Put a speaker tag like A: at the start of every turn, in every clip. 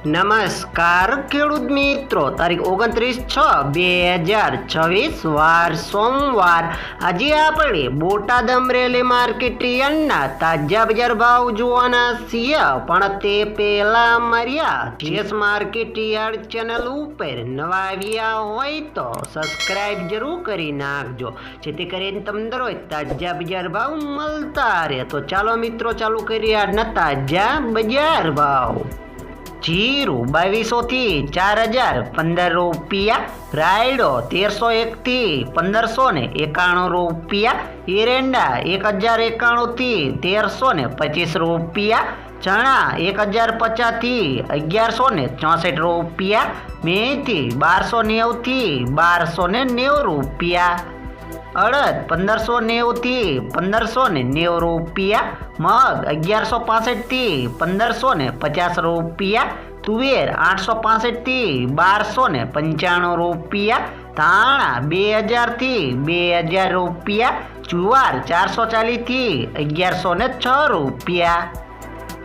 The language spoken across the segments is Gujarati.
A: નમસ્કાર ખેડૂત મિત્રો, તારીખ 29/6/2026 વાર સોમવાર। આજે આપણે બોટાદ અમરેલી માર્કેટ યાર્ડના તાજા બજાર ભાવ જોવાના છીએ, પણ તે પહેલા અમારી જીએસ માર્કેટ યાર્ડ ચેનલ ઉપર નવા આવ્યા હોય તો સબસ્ક્રાઇબ જરૂર કરી નાખજો, જેથી કરીને તમને રોજ તાજા બજાર ભાવ મળતા રહે। તો ચાલો મિત્રો, ચાલુ કરીએ આજના તાજા બજાર ભાવ। जीरु 2200 थी 4015 रुपया, रायडो 1301 थी 1591 रुपया, एरेंडा 1091 थी 1325 रुपया, चना 1050 थी 1164 रुपया, मेथी 1290 थी 1290 रुपया, अड़द 1590 थी 1590 रुपया, मग 1165 थी 1550 रुपया, तुवेर 865 थी 1295 रुपया, धाणा 2000 थी 2000 रुपया, जुवार 440 थी 1106 रुपया,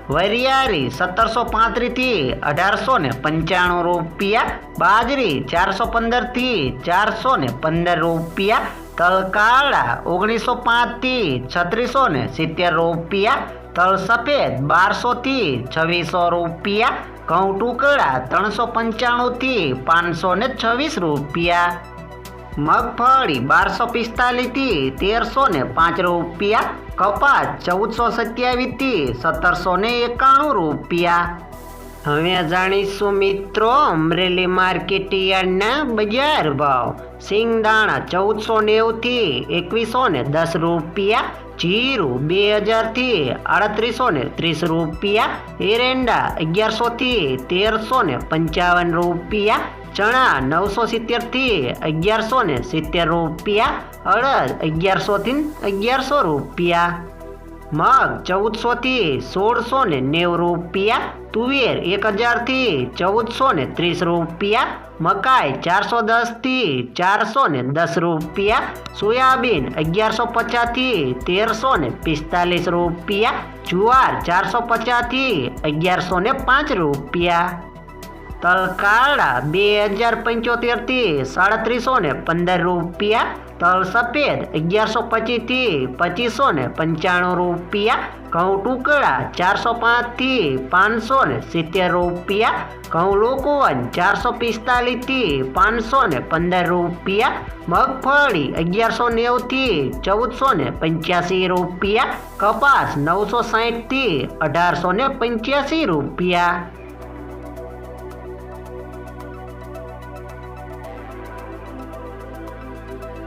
A: वरियारी 1735 थी 1895 रुपया, बाजरी 415 थी 415 रुपया, तलकाड़ा 1905 थी 3670 रुपया, तल सफेद 1200 थी 2600 रुपया, घઉં ટુકડા 395 थी 526 रुपया, मगफड़ी 1245 थी 1305 रुपया, कपास 1427 थी 1791 रुपया। હવે જાણીશું મિત્રો અમરેલી માર્કેટ યાર્ડના બજાર ભાવ। સિંગદાણા 1490 થી 2110 રૂપિયા, જીરું 2000 થી 3830 રૂપિયા, એરંડા 1100 થી 1355 રૂપિયા, ચણા 970 થી 1170 રૂપિયા, અડદ 1100 થી 1100 રૂપિયા, मग 1400 थी 1690 रुपया, तुवेर 1000 थी 1430 रुपया, मकाई 410 थी 410 रुपया, सोयाबीन 1150 थी 1345 रुपया, जुआर 450 थी 1105 रुपया, तलकाड़ा 2075 थी 3715 रुपया, तल सफेद 1125 थी 2595 रुपया, घઉં ટુકડા 405 थी 570 रुपया, घઉં लोकोवन 445 थी 515 रुपया, मगफड़ी 1190 थी 1485 रुपया, कपास 960 थी 1885 रुपया।